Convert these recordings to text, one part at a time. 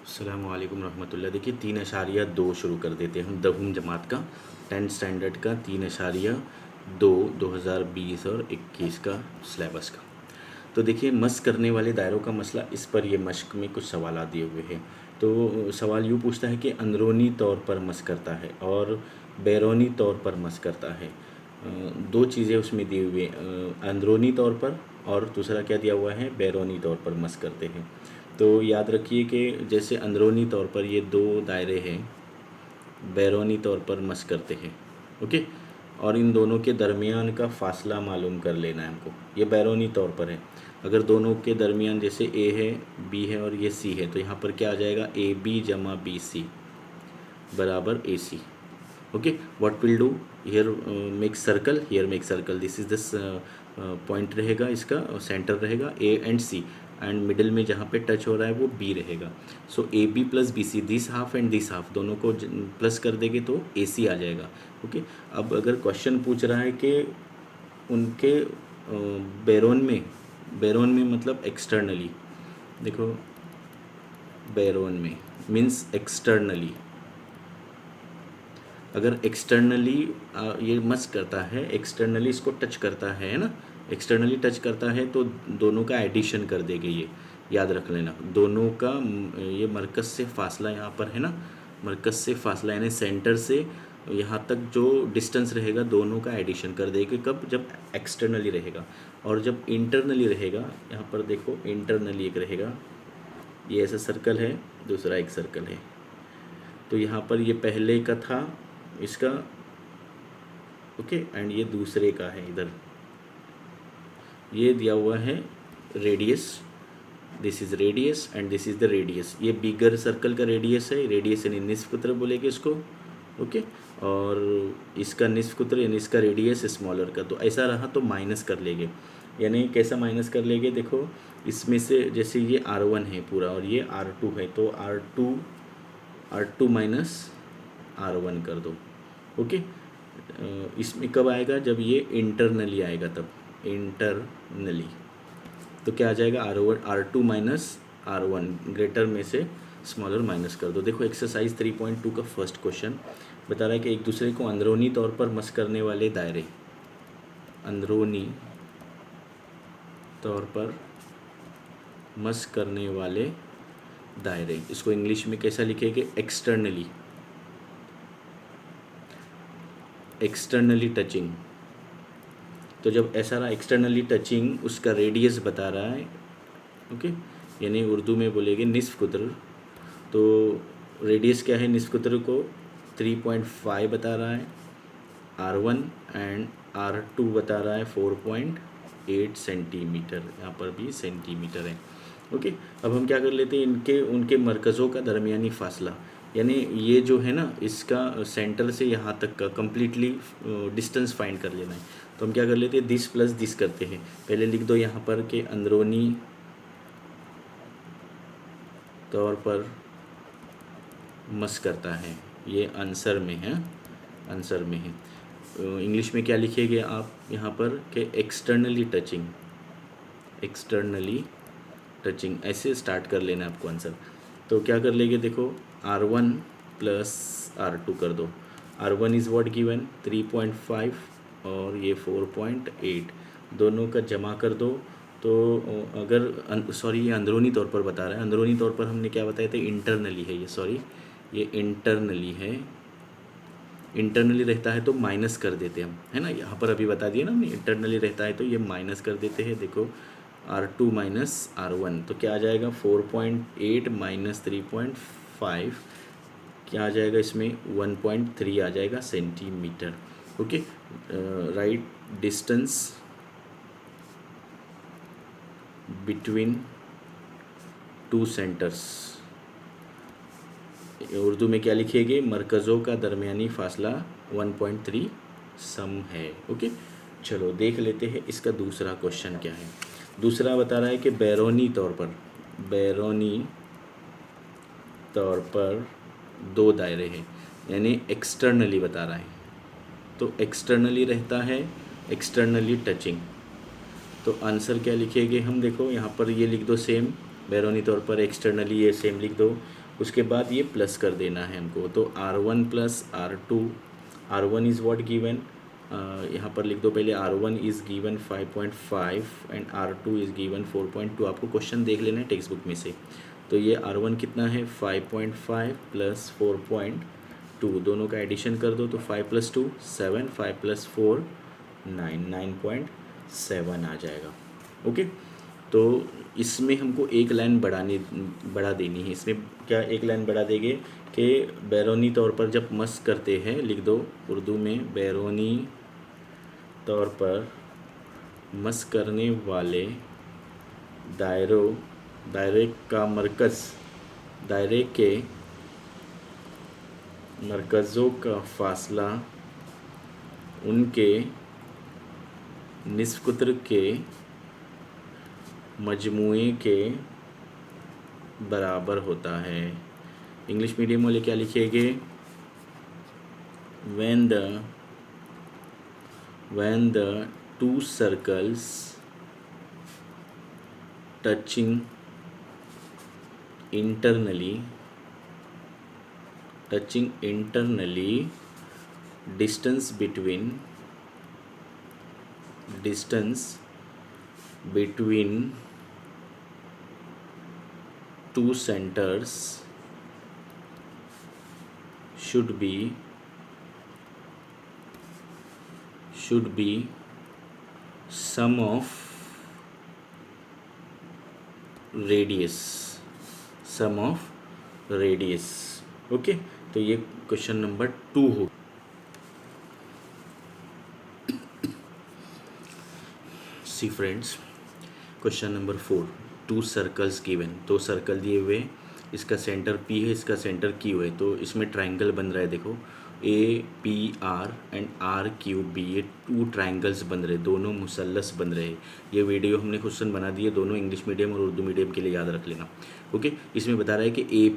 अस्सलामुअलैकुम रहमतुल्लाह। देखिए 3.2 शुरू कर देते हैं हम दहम जमात का 10th स्टैंडर्ड का 3.2 2020 और 21 का सिलेबस का। तो देखिए मस्क करने वाले दायरों का मसला, इस पर ये मश्क में कुछ सवाल दिए हुए हैं। तो सवाल यूँ पूछता है कि अंदरूनी तौर पर मस्क करता है और बैरूनी तौर पर मस्क करता है। दो चीज़ें उसमें दी हुई अंदरूनी तौर पर और दूसरा क्या दिया हुआ है, बैरूनी तौर पर मस्क करते हैं। तो याद रखिए कि जैसे अंदरूनी तौर पर ये दो दायरे हैं, बैरूनी तौर पर मस्क करते हैं, ओके। और इन दोनों के दरमियान का फ़ासला मालूम कर लेना है हमको। ये बैरूनी तौर पर है। अगर दोनों के दरमियान जैसे ए है, बी है और ये सी है, तो यहाँ पर क्या आ जाएगा, ए बी जमा बी सी बराबर A C. Okay, what will do here, make circle, here make circle, this is this point रहेगा, इसका सेंटर रहेगा A and C, and middle में जहाँ पे टच हो रहा है वो बी रहेगा। So A B plus B C, this half and this half दोनों को प्लस कर देंगे तो ए सी आ जाएगा। ओके, अब अगर क्वेश्चन पूछ रहा है कि उनके बैरोन में मतलब एक्सटर्नली, देखो बैरोन में मीन्स एक्सटर्नली, अगर एक्सटर्नली ये मस्क करता है, एक्सटर्नली इसको टच करता है ना, एक्सटर्नली टच करता है तो दोनों का एडिशन कर देंगे। ये याद रख लेना, दोनों का ये मरकज़ से फासला यहाँ पर है ना, मरकज़ से फासला यानी सेंटर से यहाँ तक जो डिस्टेंस रहेगा दोनों का एडिशन कर देंगे। कब, जब एक्सटर्नली रहेगा। और जब इंटरनली रहेगा, यहाँ पर देखो इंटरनली एक रहेगा, ये ऐसा सर्कल है, दूसरा एक सर्कल है। तो यहाँ पर ये पहले का था इसका, ओके, एंड ये दूसरे का है। इधर ये दिया हुआ है radius, this is radius and this is the radius. ये बिगर सर्कल का रेडियस है, रेडियस यानी निस्फ कुत्र बोलेंगे इसको, ओके। और इसका निस्फ कुत्र यानी इसका रेडियस स्मॉलर का। तो ऐसा रहा तो माइनस कर लेंगे, यानी कैसा माइनस कर लेंगे, देखो इसमें से जैसे ये R1 है पूरा और ये R2 है, तो R2 माइनस R1 कर दो, ओके। इसमें कब आएगा, जब ये इंटरनली आएगा, तब इंटरनली तो क्या आ जाएगा, R2 माइनस R1, ग्रेटर में से स्मॉलर माइनस कर दो। देखो एक्सरसाइज 3.2 का फर्स्ट क्वेश्चन बता रहा है कि एक दूसरे को अंदरूनी तौर पर मस्क करने वाले दायरे, अंदरूनी तौर पर मस्क करने वाले दायरे, इसको इंग्लिश में कैसा लिखेंगे, एक्सटर्नली, एक्सटर्नली टचिंग। तो जब ऐसा रहा एक्सटर्नली टचिंग, उसका रेडियस बता रहा है, ओके, यानी उर्दू में बोलेंगे निस्फ कुत्र। तो रेडियस क्या है निस्फ कुत्र को, 3.5 बता रहा है R1 एंड R2 बता रहा है 4.8 सेंटीमीटर, यहाँ पर भी सेंटीमीटर है, ओके। अब हम क्या कर लेते हैं, उनके मरकज़ों का दरमियानी फासला, यानी ये जो है ना, इसका सेंटर से यहाँ तक का कम्प्लीटली डिस्टेंस फाइंड कर लेना है। तो हम क्या कर लेते हैं, दिस प्लस दिस करते हैं। पहले लिख दो यहाँ पर कि अंदरूनी तौर पर मस्क करता है, ये आंसर में है, आंसर में है। इंग्लिश में क्या लिखेंगे आप यहाँ पर कि एक्सटर्नली टचिंग, एक्सटर्नली टचिंग, ऐसे स्टार्ट कर लेना आपको आंसर। तो क्या कर लेंगे, देखो R1 प्लस R2 कर दो। R1 इज़ व्हाट गिवन 3.5 और ये 4.8, दोनों का जमा कर दो। तो अगर सॉरी ये अंदरूनी तौर पर बता रहा है, अंदरूनी तौर पर हमने क्या बताया था, इंटरनली है ये, सॉरी ये इंटरनली है। इंटरनली रहता है तो माइनस कर देते हम, है ना, यहाँ पर अभी बता दिया ना हमने, इंटरनली रहता है तो ये माइनस कर देते हैं। देखो R2 माइनस R1 तो क्या आ जाएगा, 4.8 माइनस 3.5 क्या आ जाएगा, इसमें 1.3 आ जाएगा centimetre, okay. Right distance between two centres, Urdu में क्या लिखेंगे, मरकज़ों का दरमियानी फासला 1.3 सम है, ओके। चलो देख लेते हैं इसका दूसरा क्वेश्चन क्या है। दूसरा बता रहा है कि बैरूनी तौर पर, बैरूनी तौर पर दो दायरे हैं, यानी एक्सटर्नली बता रहा है। तो एक्सटर्नली रहता है, एक्सटर्नली टचिंग, तो आंसर क्या लिखेंगे हम, देखो यहाँ पर ये लिख दो सेम, बैरूनी तौर पर एक्सटर्नली ये सेम लिख दो, उसके बाद ये प्लस कर देना है हमको, तो R1 plus R2, R1 is what given, यहाँ पर लिख दो पहले, R1 is given 5.5 and R2 is given 4.2। आपको क्वेश्चन देख लेना है टेक्स्ट बुक में से। तो ये R1 कितना है 5.5 प्लस 4.2, दोनों का एडिशन कर दो तो 5 + 2 7, 5 + 4 9, 9.7 आ जाएगा। ओके, तो इसमें हमको एक लाइन बढ़ा देनी है। इसमें क्या एक लाइन बढ़ा देंगे कि बैरूनी तौर पर जब मस करते हैं, लिख दो उर्दू में, बैरूनी तौर पर मस करने वाले दायरे का मरकज़, दायरे के मरकज़ों का फासला उनके निस्फ़ कुत्र के मजमूए के बराबर होता है। इंग्लिश मीडियम वाले क्या लिखेंगे, when the two circles touching internally distance between two centers should be sum of radius। Okay, तो ये क्वेश्चन नंबर 2 हो। See friends, question number 4, 2 circles given, 2 circle दिए हुए, इसका सेंटर P है, इसका सेंटर Q है, तो इसमें ट्रायंगल बन रहा है। देखो APR एंड RQB, ये 2 ट्रायंगल्स बन रहे, दोनों मुसल्लस बन रहे। ये वीडियो हमने क्वेश्चन बना दिए, दोनों इंग्लिश मीडियम और उर्दू मीडियम के लिए याद रख लेना। ओके, इसमें बता रहा है कि ये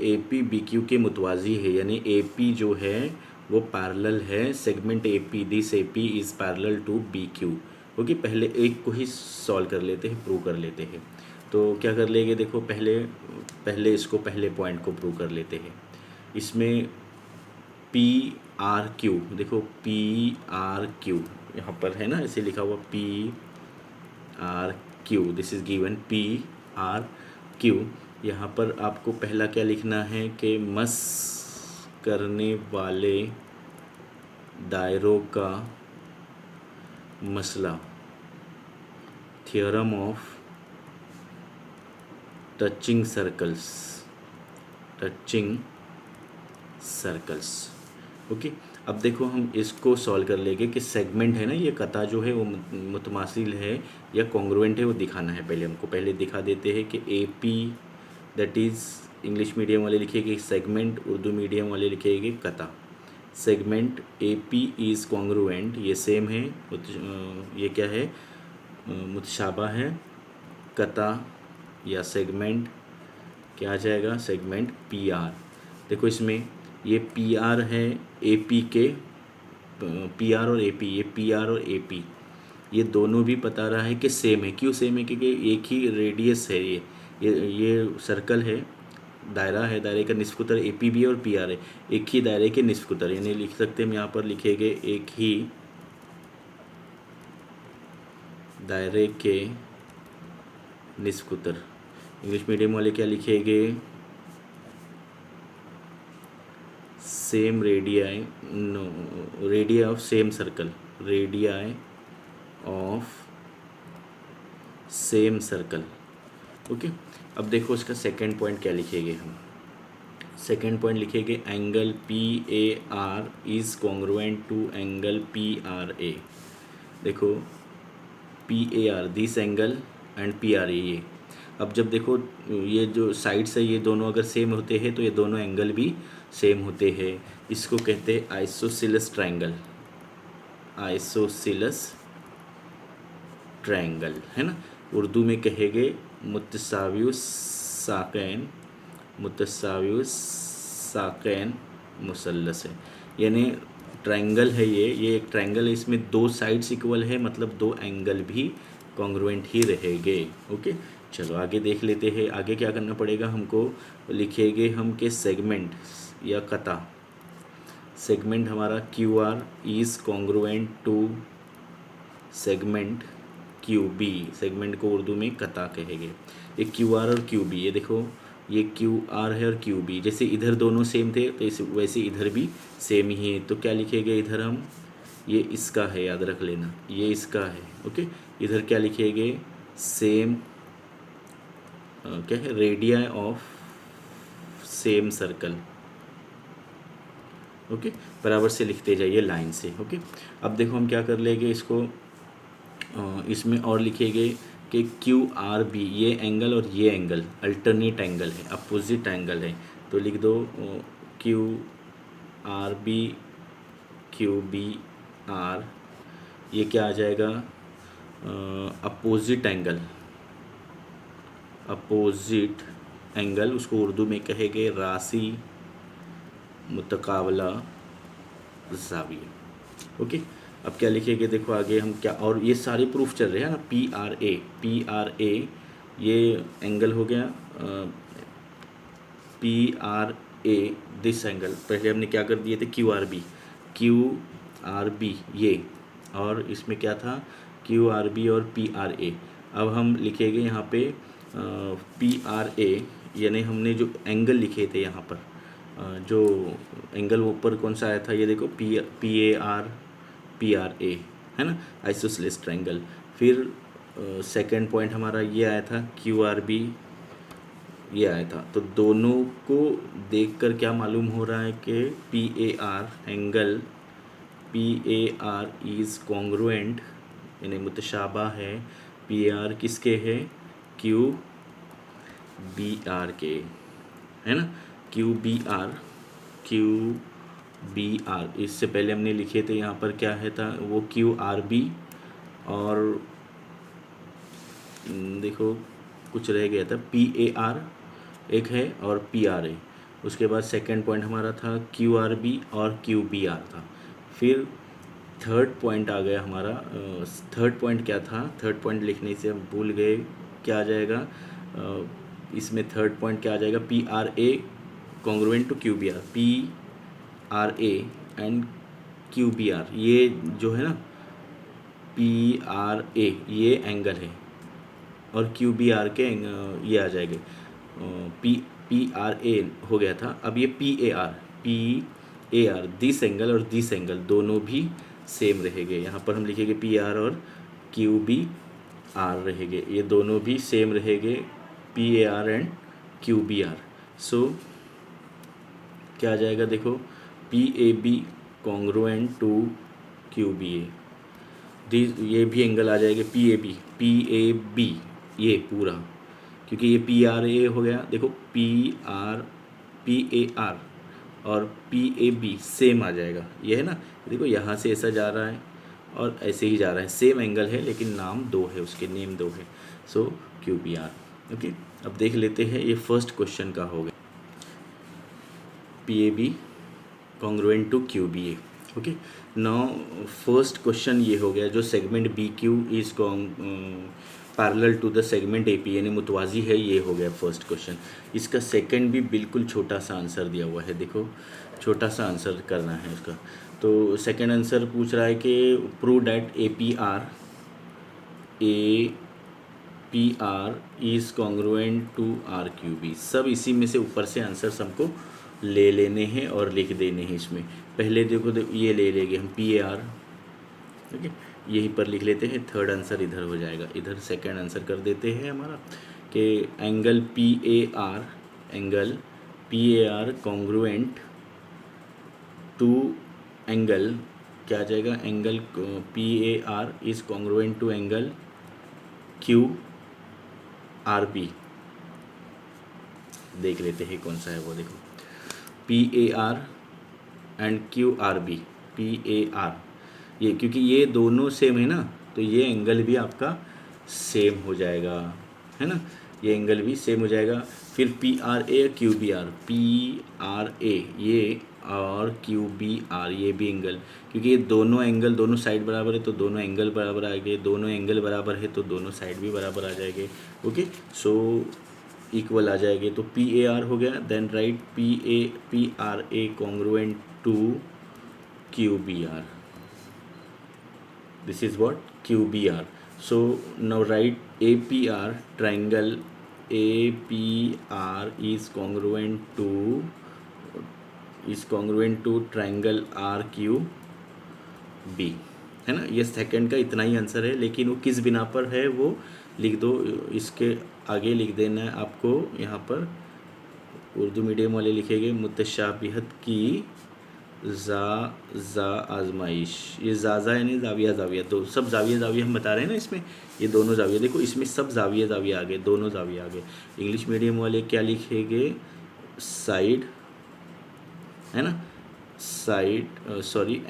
AP BQ के मुतवाज़ी है, यानी AP जो है वो पैरेलल है segment AP, this AP is parallel to BQ। Okay, पहले एक को ही सॉल्व कर लेते हैं, प्रूव कर लेते हैं। तो क्या कर लेंगे, देखो पहले इसको, पहले पॉइंट को प्रूव कर लेते हैं। इसमें PRQ, देखो PRQ यहाँ पर है ना, ऐसे लिखा हुआ PRQ, this is given PRQ। यहाँ पर आपको पहला क्या लिखना है कि मस करने वाले दायरों का मसला, theorem of touching circles. Okay, अब देखो हम इसको सॉल्व कर लेंगे कि सेगमेंट है ना, ये कता जो है वो मुतमासिल है या कॉन्ग्रुएंट है, वो दिखाना है। पहले दिखा देते हैं कि AP, that is English medium वाले लिखेंगे सेगमेंट, उर्दू मीडियम वाले लिखेंगे कता। सेगमेंट AP इज़ कॉन्ग्रुएंट, ये सेम है, ये क्या है, मुतशाबा है। कता या सेगमेंट क्या आ जाएगा, सेगमेंट PR। देखो इसमें ये PR है AP के, PR और AP, ये PR और AP ये दोनों भी बता रहा है कि सेम है। क्यों सेम है, क्योंकि एक ही रेडियस है, ये सर्कल है, दायरा है, दायरे का निस्फ़ कुतर AP भी और PR है, एक ही दायरे के निस्फ़ कुतर, यानी लिख सकते हैं हम यहाँ पर लिखेंगे एक ही दायरे के निस्फ़ कुतर। इंग्लिश मीडियम वाले क्या लिखेंगे, same radii, no, radia of same circle, radii of same circle. Okay, अब देखो इसका सेकंड पॉइंट क्या लिखेंगे हम। सेकंड पॉइंट लिखेंगे angle PAR is congruent to angle PRA। देखो PAR this angle and PRA ये। अब जब देखो ये जो साइड्स है ये दोनों अगर सेम होते हैं तो ये दोनों एंगल भी सेम होते हैं। इसको कहते हैं आइसोसेलेस ट्रायंगल, आइसोसेलेस ट्रायंगल है ना। उर्दू में कहेंगे मुतसावियुस साकैन मुसल्लस है, यानी ट्रायंगल है ये एक ट्रायंगल है, इसमें 2 साइड्स इक्वल है, मतलब 2 एंगल भी कॉन्ग्रुएंट ही रहेंगे। ओके, चलो आगे देख लेते हैं। आगे क्या करना पड़ेगा हमको, लिखेंगे हम के सेगमेंट या कता। सेगमेंट हमारा Q R is congruent to segment Q B. Segment को उर्दू में कता कहेंगे। ये क्यू आर और क्यू बी, ये देखो ये क्यू आर है और क्यू बी, जैसे इधर दोनों सेम थे तो इस वैसे इधर भी सेम ही है। तो क्या लिखेंगे इधर हम, ये इसका है, याद रख लेना ये इसका है। ओके, इधर क्या लिखेंगे, सेम क्या है, radio of same circle. Okay, बराबर से लिखते जाइए लाइन से। ओके, अब देखो हम क्या कर लेंगे इसको, इसमें और लिखेंगे कि क्यू आर बी, ये एंगल और ये एंगल अल्टरनेट एंगल है, अपोजिट एंगल है। तो लिख दो Q R B Q B R, ये क्या आ जाएगा, अपोजिट एंगल। अपोजिट एंगल उसको उर्दू में कहेंगे राशि मुतकाबला ज़ाविया। ओके, अब क्या लिखेंगे, देखो आगे हम क्या, और ये सारे प्रूफ चल रहे हैं ना, पी आर ए ये एंगल हो गया, P R A this angle. पहले हमने क्या कर दिए थे, क्यू आर बी ये, और इसमें क्या था, क्यू आर बी और पी आर ए। अब हम लिखेंगे यहाँ पे पी आर ए, यानी हमने जो एंगल लिखे थे यहाँ पर, जो एंगल ऊपर कौन सा आया था, ये देखो पी ए आर ए है ना, आइसोसेलेस ट्रायंगल। फिर सेकंड पॉइंट हमारा ये आया था क्यू आर बी, ये आया था। तो दोनों को देखकर क्या मालूम हो रहा है कि P A R angle, P A R is congruent यानी मुतशाबा है, पी आर किसके है, क्यू बी आर के, है ना, क्यू बी आर। इससे पहले हमने लिखे थे यहाँ पर क्या है था, वो क्यू आर बी, और देखो कुछ रह गया था, पी ए आर एक है और पी आर ए। उसके बाद सेकंड पॉइंट हमारा था क्यू आर बी और क्यू बी आर था। फिर थर्ड पॉइंट आ गया हमारा, थर्ड पॉइंट क्या था, थर्ड पॉइंट लिखने से हम भूल गए, क्या आ जाएगा इसमें, थर्ड पॉइंट क्या आ जाएगा, P R A congruent to Q B R, P R A and Q B R, ये जो है ना पी आर ए ये एंगल है, और क्यू बी आर के ये आ जाएंगे, पी आर ए हो गया था। अब ये P A R this angle और दिस एंगल दोनों भी सेम रहेंगे। यहाँ पर हम लिखेंगे पी आर और क्यू बी आर रहेंगे, ये दोनों भी सेम रहेंगे, P A R and Q B R. So क्या आ जाएगा, देखो P A B congruent to Q B A, ये भी एंगल आ जाएगा पी ए बी ये पूरा, क्योंकि ये पी आर ए हो गया। देखो पी ए आर और पी ए बी सेम आ जाएगा, ये है ना, देखो यहाँ से ऐसा जा रहा है और ऐसे ही जा रहा है, सेम एंगल है लेकिन नाम दो है, उसके नेम दो है। सो क्यू बी आर। ओके, अब देख लेते हैं, ये फर्स्ट क्वेश्चन का हो गया, P A B congruent to Q B A. Okay, now first question ये हो गया, जो segment B Q is parallel to the segment A P यानी मुतवाजी है, ये हो गया फर्स्ट क्वेश्चन। इसका सेकंड भी बिल्कुल छोटा सा आंसर दिया हुआ है, देखो छोटा सा आंसर करना है उसका। तो सेकंड आंसर पूछ रहा है कि prove that A P R is congruent to R Q B. सब इसी में से ऊपर से आंसर हमको ले लेने हैं और लिख देने हैं। इसमें पहले देखो ये ले लेंगे हम पी ए आर, ओके यहीं पर लिख लेते हैं, थर्ड आंसर इधर हो जाएगा, इधर सेकंड आंसर कर देते हैं हमारा कि angle P A R congruent to angle, क्या आ जाएगा, angle P A R is congruent to angle Q R B. देख लेते हैं कौन सा है वो, देखो P A R and Q R B, P A R ये, क्योंकि ये दोनों सेम है ना, तो ये एंगल भी आपका सेम हो जाएगा, है ना, ये एंगल भी सेम हो जाएगा। फिर P R A Q B R, P R A ये और क्यू बी आर, ये भी एंगल, क्योंकि ये दोनों एंगल दोनों साइड बराबर है तो दोनों एंगल बराबर आ गए, दोनों एंगल बराबर है तो दोनों साइड भी बराबर आ जाएंगे। ओके, सो इक्वल आ जाएंगे। तो पी ए आर हो गया, then right P R A congruent to Q B R, this is what QBR. So now write APR triangle APR is congruent to triangle RQB, है ना। ये second का इतना ही answer है, लेकिन वो किस बिना पर है वो लिख दो, इसके आगे लिख देना है आपको। यहाँ पर उर्दू मीडियम वाले लिखेंगे मुतशाबिहत की जा आजमाइश, ये जाजा यानी जाविया जाविया, तो सब जाविया जाविया हम बता रहे हैं ना इसमें, ये दोनों जाविया, देखो इसमें सब जाविया जाविया आ गए, दोनों जाविया आ गए। इंग्लिश मीडियम वाले क्या लिखेंगे, साइड, है ना, side sorry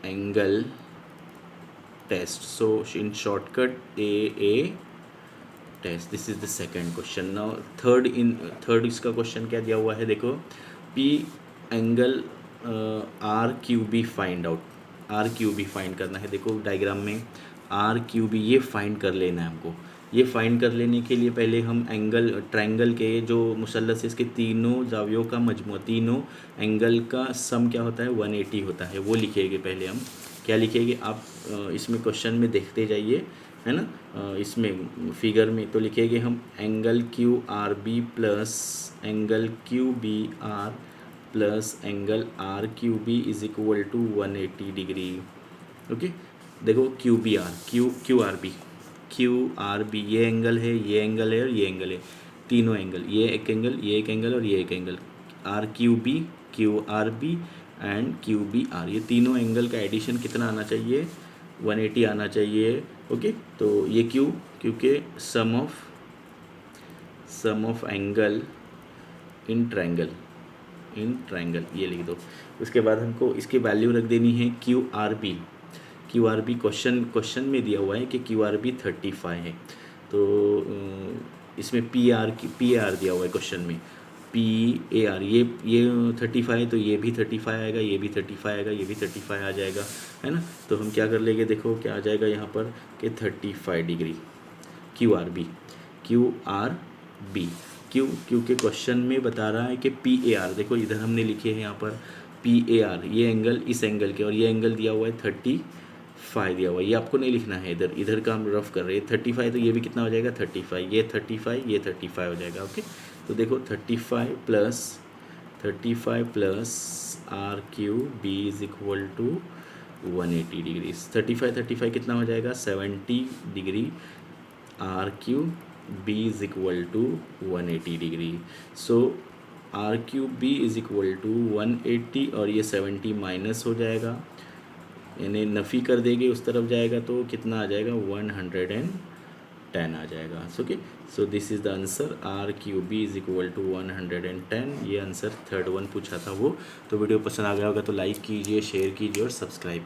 angle test. So in shortcut A test, this is the second question. Now third इसका क्वेश्चन क्या दिया हुआ है, देखो P angle R Q B find out, R Q B find करना है। देखो डायग्राम में आर क्यू बी ये फाइंड कर लेना है हमको। ये फाइंड कर लेने के लिए पहले हम एंगल ट्रायंगल के जो मुसल्लस है इसके तीनों जावियों का मजमू, तीनों एंगल का सम क्या होता है 180 होता है, वो लिखेंगे। पहले हम क्या लिखेंगे, आप इसमें क्वेश्चन में देखते जाइए, है ना। इसमें फिगर में तो लिखेंगे हम angle Q R B plus angle Q B R plus angle R Q B is equal to 180 degree. Okay, देखो Q B R Q R B ये एंगल है, ये एंगल है और ये एंगल है, तीनों एंगल, ये एक एंगल, ये एक एंगल और ये एक angle, R Q R B and Q B R, ये तीनों एंगल का एडिशन कितना आना चाहिए, 180 आना चाहिए। ओके, तो ये क्योंकि सम ऑफ एंगल इन ट्रायंगल ये लिख दो। उसके बाद हमको इसकी वैल्यू रख देनी है क्यू आर बी क्वेश्चन में दिया हुआ है कि क्यू आर बी 35 है, तो इसमें पी आर दिया हुआ है क्वेश्चन में, पी ए आर ये 35 तो ये भी 35 आएगा, ये भी 35 आएगा, ये भी 35 आ जाएगा, है ना। तो हम क्या कर लेंगे, देखो क्या आ जाएगा यहाँ पर कि 35 डिग्री क्यू आर बी क्योंकि क्वेश्चन में बता रहा है कि पी ए आर, देखो इधर हमने लिखे हैं यहाँ पर पी ए आर, ये एंगल इस एंगल के, और ये एंगल दिया हुआ है 35 दिया हुआ है, ये आपको नहीं लिखना है, इधर का हम रफ कर रहे हैं। 35 तो ये भी कितना हो जाएगा 35, ये 35 ये 35 हो जाएगा। ओके, तो देखो 35 plus R Q B is equal to 180 degree. 35 कितना हो जाएगा 70 degree, R Q B is equal to 180 degree. So R Q B is equal to 180 और ये 70 माइनस हो जाएगा, यानी नफ़ी कर देंगे उस तरफ जाएगा तो कितना आ जाएगा 110 आ जाएगा। Okay, so this is the answer, R Q B is equal to 110। ये आंसर थर्ड वन पूछा था वो। तो वीडियो पसंद आ गया होगा तो लाइक कीजिए, शेयर कीजिए और सब्सक्राइब